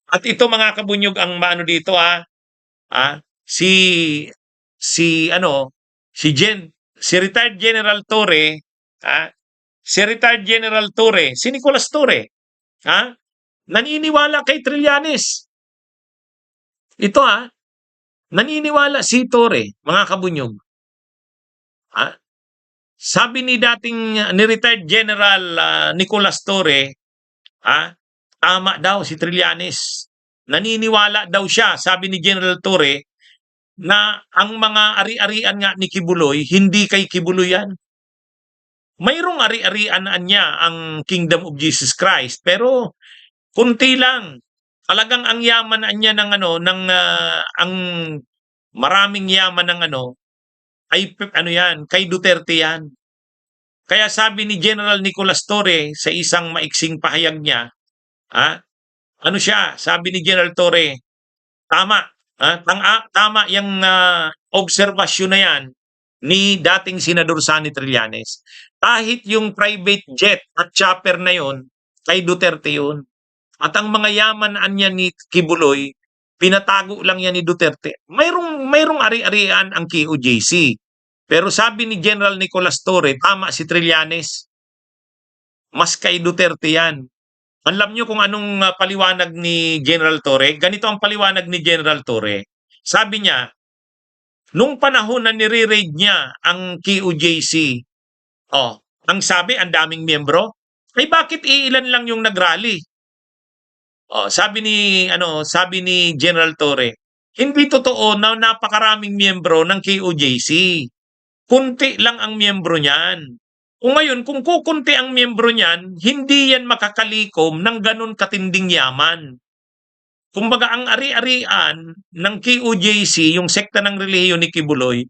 At ito mga kabunyog ang maano dito si si ano si retired General Torre, ah, si retired General Torre, si Nicolas Torre, ha? Naniniwala kay Trillanes. Ito naniniwala si Torre, mga kabunyog. Ha? Sabi ni retired General Nicolas Torre, tama daw si Trillanes. Naniniwala daw siya, sabi ni General Torre, na ang mga ari-arian nga ni Kibuloy, hindi kay Kibuloy yan. Mayroong ari-arian niya ang Kingdom of Jesus Christ, pero kunti lang. Talagang ang yaman niya ng ang maraming yaman ng ay yan, kay Duterte yan. Kaya sabi ni General Nicolas Torre sa isang maiksing pahayag niya, sabi ni General Torre, tama, tama yung obserbasyon na yan ni dating Senador Sonny Trillanes. Kahit yung private jet at chopper na yon, kay Duterte yun. At ang mga yaman niya ni Kibuloy, pinatago lang yan ni Duterte. Mayroong ari-arian ang KOJC. Pero sabi ni General Nicolas Torre, tama si Trillanes. Mas kay Duterte yan. Alam nyo kung anong paliwanag ni General Torre? Ganito ang paliwanag ni General Torre. Sabi niya, nung panahon na nire-raid niya ang KOJC, ang sabi, ang daming miyembro, ay bakit iilan lang yung nagrally? Sabi ni General Torre, hindi totoo na napakaraming miyembro ng KOJC. Kunti lang ang miyembro niyan. Kung ngayon, kung kukunti ang miyembro niyan, hindi yan makakalikom ng ganun katinding yaman. Kumbaga, ang ari-arian ng KOJC, yung sekta ng relihiyon ni Kibuloy,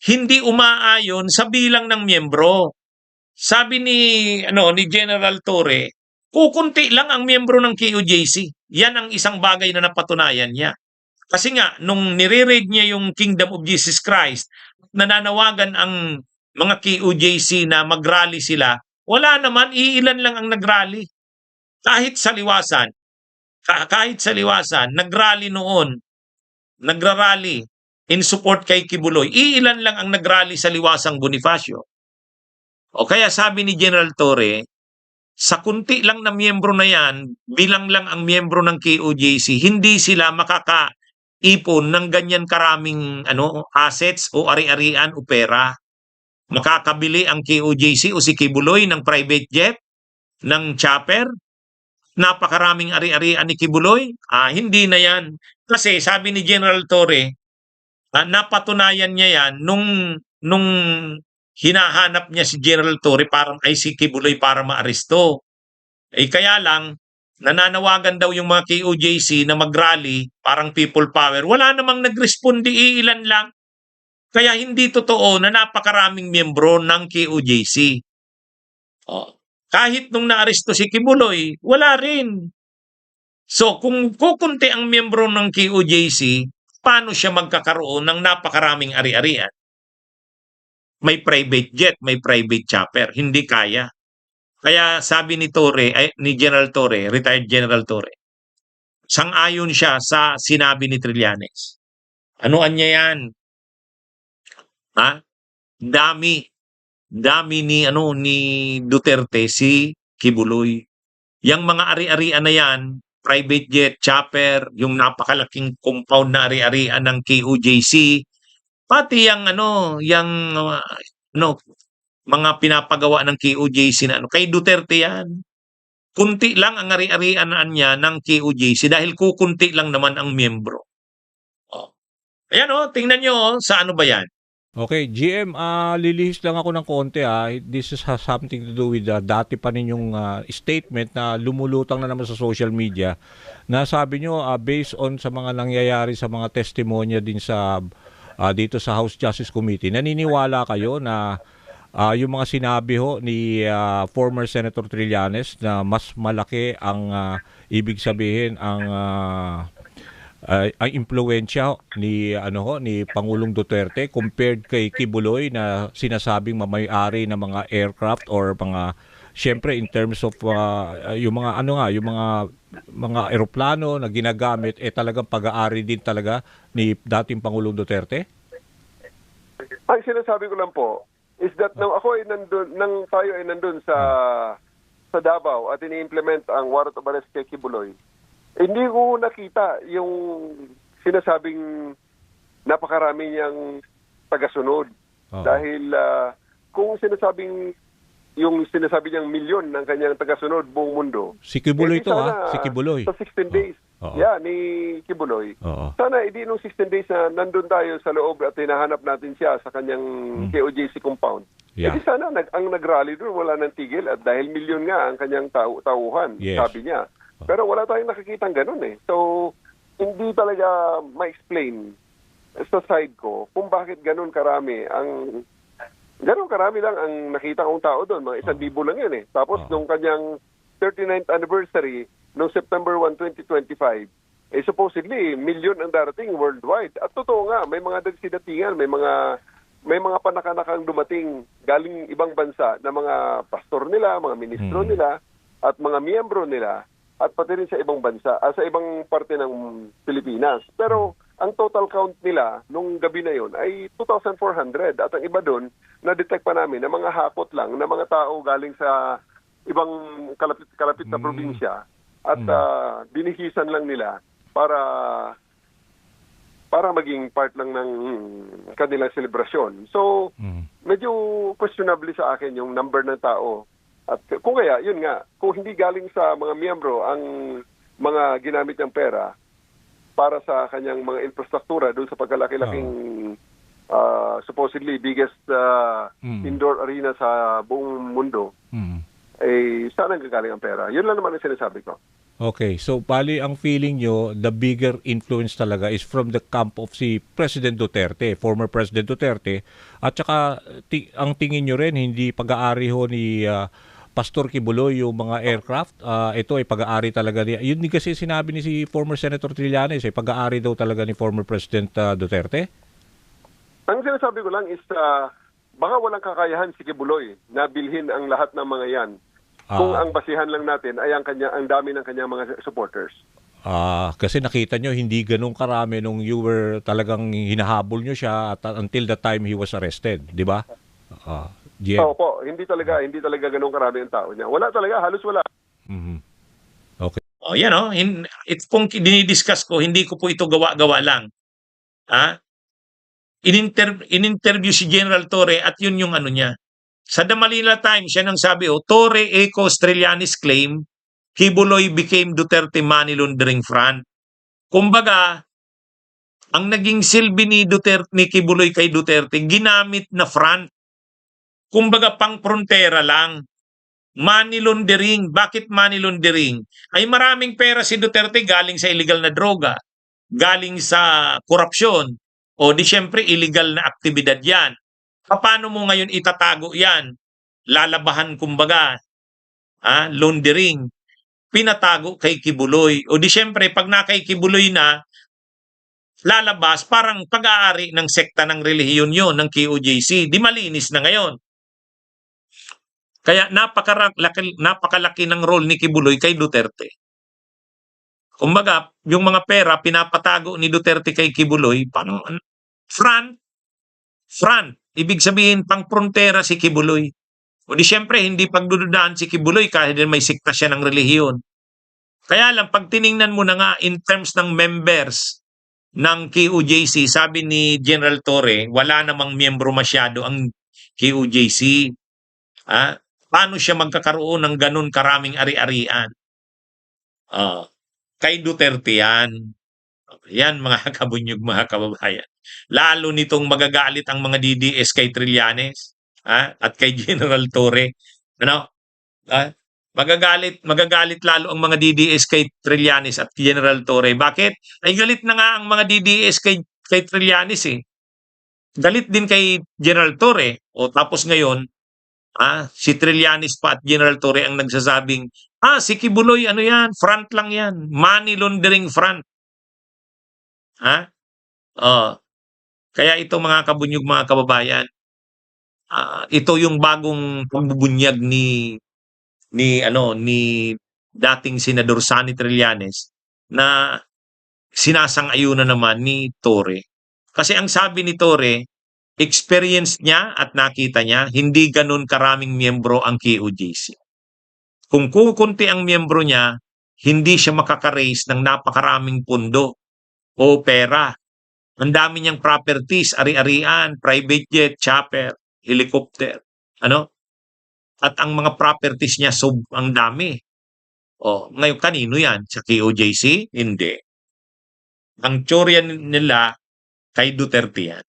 hindi umaayon sa bilang ng miyembro. Sabi ni General Torre, kukunti lang ang miyembro ng KOJC. Yan ang isang bagay na napatunayan niya. Kasi nga, nung nire-raid niya yung Kingdom of Jesus Christ, nananawagan ang mga KOJC na mag-rally sila, wala naman, iilan lang ang nag-rally. Kahit sa liwasan, nag-rally noon, nagra-rally in support kay Kibuloy, iilan lang ang nag-rally sa liwasang Bonifacio. O kaya sabi ni General Torre, sa kunti lang na miyembro na yan, bilang lang ang miyembro ng KOJC, hindi sila makakaipon ng ganyan karaming assets o ari-arian o pera. Makakabili ang KOJC o si Kibuloy ng private jet, ng chopper, napakaraming ari-arian ni Kibuloy? Hindi na yan. Kasi sabi ni General Torre, napatunayan niya yan nung hinahanap niya si General Torre si Kibuloy para maaresto. Kaya lang, nananawagan daw yung mga KOJC na mag-rally, parang people power. Wala namang nag-respondi, iilan lang. Kaya hindi totoo na napakaraming miyembro ng KOJC. Kahit nung naaresto si Kibuloy, wala rin. So kung kukunti ang miyembro ng KOJC, paano siya magkakaroon ng napakaraming ari-arian? May private jet, may private chopper. Hindi kaya. Kaya sabi ni General Torre, retired General Torre, sang-ayon siya sa sinabi ni Trillanes. Anuan niya yan? Dami ni Duterte si Kibuloy. Yang mga ari-arian na yan, private jet, chopper, yung napakalaking compound na ari-arian ng KOJC, pati mga pinapagawa ng KOJC na kay Duterte yan. Kunti lang ang ari-arian niya ng KOJC dahil kukunti lang naman ang miyembro. Ayan tingnan nyo sa ano ba yan? Okay, GM, lilihis lang ako ng konti This has something to do with dati pa ninyong statement na lumulutang na naman sa social media na sabi nyo based on sa mga nangyayari sa mga testimonya din sa dito sa House Justice Committee, naniniwala kayo na yung mga sinabi ni former Senator Trillanes na mas malaki ang ibig sabihin ang impluwensya ni Pangulong Duterte compared kay Kibuloy na sinasabing mamay-ari ng mga aircraft or mga Siyempre in terms of yung mga yung mga eroplano na ginagamit talagang pag-aari din talaga ni dating Pangulong Duterte? Ang sinasabi ko lang po is that nang ako ay nandun, nang tayo ay nandun sa Davao at ini-implement ang warrant of arrest kay Kibuloy, hindi ko nakita yung sinasabing napakarami niyang tagasunod. Oo. Dahil kung yung sinasabi niyang milyon ng kanyang tagasunod buong mundo, Si Kibuloy di to sana si Kibuloy. Sa 16 days, Oo. ni Kibuloy, Oo. sana hindi nung 16 days na nandun tayo sa loob at hinahanap natin siya sa kanyang KOJC compound. Yeah. Di sana ang nag-rally doon, wala nang tigil at dahil milyon nga ang kanyang tauhan, Yes. sabi niya. Pero wala tayong nakikitang ganun eh. So, hindi talaga ma-explain sa side ko kung bakit ganun karami lang ang nakita kong tao doon. Mga 1,000 lang yun eh. Tapos nung kanyang 39th anniversary, noong September 1, 2025, supposedly, milyon ang darating worldwide. At totoo nga, may mga dagsidatingan, may mga panakanakang dumating galing ibang bansa na mga pastor nila, mga ministro nila, at mga miyembro nila, at pati rin sa ibang bansa, sa ibang parte ng Pilipinas. Pero ang total count nila nung gabi na yon ay 2,400 at ang iba doon na-detect pa namin na mga hakot lang na mga tao galing sa ibang kalapit na probinsya at binihisan lang nila para maging part lang ng kanilang selebrasyon. So, medyo questionable sa akin yung number ng tao. At kung kaya, yun nga, kung hindi galing sa mga miyembro ang mga ginamit niyang pera para sa kanyang mga infrastruktura doon sa pagkalaki-laking supposedly biggest indoor arena sa buong mundo, saan ang gagaling ang pera? Yun lang naman ang sinasabi ko. Okay, so bali ang feeling nyo, the bigger influence talaga is from the camp of si President Duterte, former President Duterte, at saka ang tingin nyo rin, hindi pag-aari ho ni Pastor Kibuloy yung mga aircraft, ito ay pag-aari talaga niya. Yun din kasi sinabi ni si former Senator Trillanes, pag-aari daw talaga ni former President Duterte? Ang sinasabi ko lang is baka walang kakayahan si Kibuloy na bilhin ang lahat ng mga yan. Kung ang basihan lang natin ay ang dami ng kanyang mga supporters. Kasi nakita nyo, hindi ganun karami nung you were talagang hinahabol nyo siya until the time he was arrested, di ba? Opo, hindi talaga ganun karami ang tao niya. Wala talaga, halos wala. Okay. Yan kung dinidiscuss ko, hindi ko po ito gawa-gawa lang. In-interview si General Torre at yun yung ano niya. Sa The Manila Times, siya nang sabi, Torre echoes Trillanes claim, Kibuloy became Duterte money laundering front. Kumbaga, ang naging silbi ni Kibuloy kay Duterte, ginamit na front. Kumbaga, pang-frontera lang. Money laundering. Bakit money laundering? Ay maraming pera si Duterte galing sa illegal na droga, galing sa korupsyon, o di syempre illegal na aktibidad yan. Paano mo ngayon itatago yan? Lalabahan kumbaga, laundering. Pinatago kay Kibuloy. O di syempre, pag na kay Kibuloy na, lalabas parang pag-aari ng sekta ng relihiyon yon ng KOJC. Di malinis na ngayon. Kaya napakalaki ng role ni Kibuloy kay Duterte. Kumbaga, yung mga pera pinapatago ni Duterte kay Kibuloy, parang front. Ibig sabihin, pang-frontera si Kibuloy. O di syempre, hindi pagdududaan si Kibuloy kahit may sikta siya ng relihiyon. Kaya lang, pag tiningnan mo na nga in terms ng members ng KOJC, sabi ni General Torre, wala namang miyembro masyado ang KOJC. Paano siya magkakaroon ng ganun karaming ari-arian? Kay Duterte yan. Yan mga kabunyog, mga kababayan. Lalo nitong magagalit ang mga DDS kay Trillanes at kay General Torre. Magagalit lalo ang mga DDS kay Trillanes at General Torre. Bakit? Ay galit na nga ang mga DDS kay Trillanes eh. Galit din kay General Torre. O tapos ngayon, si Trillanes pa at General Torre ang nagsasabing, si Kibuloy, ano yan? Front lang yan. Money laundering front. Kaya ito mga kabunyog, mga kababayan, ito yung bagong pagbubunyag ni ni dating Senador Sonny Trillanes na sinasang-ayunan naman ni Torre. Kasi ang sabi ni Torre, experience niya at nakita niya, hindi ganun karaming miyembro ang KOJC. Kung kukunti ang miyembro niya, hindi siya makaka-raise ng napakaraming pundo o pera. Ang dami niyang properties, ari-arian, private jet, chopper, helicopter, ano? At ang mga properties niya ang dami. Oh, ngayon kanino 'yan? Sa KOJC? Hindi. Ang tsorya nila kay Duterte 'yan.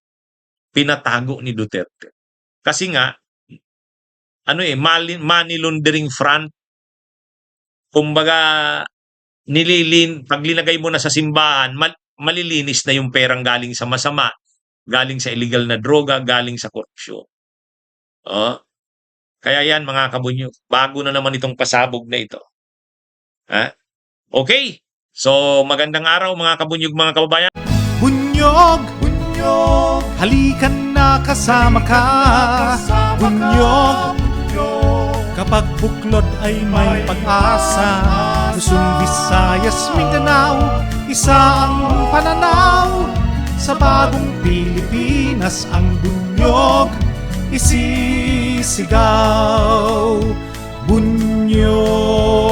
Pinatago ni Duterte. Kasi nga money laundering front. Kumbaga pag linagay mo na sa simbahan, malilinis na yung perang galing sa masama, galing sa illegal na droga, galing sa korupsyon. Oh. Kaya yan mga kabunyo, bago na naman itong pasabog na ito. Ha? Okay. So magandang araw mga kabunyog, mga kababayan. Bunyog, bunyog, halikan na kasama ka. Bunyog, kapag buklod ay may pag-asa. Luzon, Visayas, Mindanao, isa ang pananaw. Sa bagong Pilipinas ang bunyog isisigaw. Bunyog.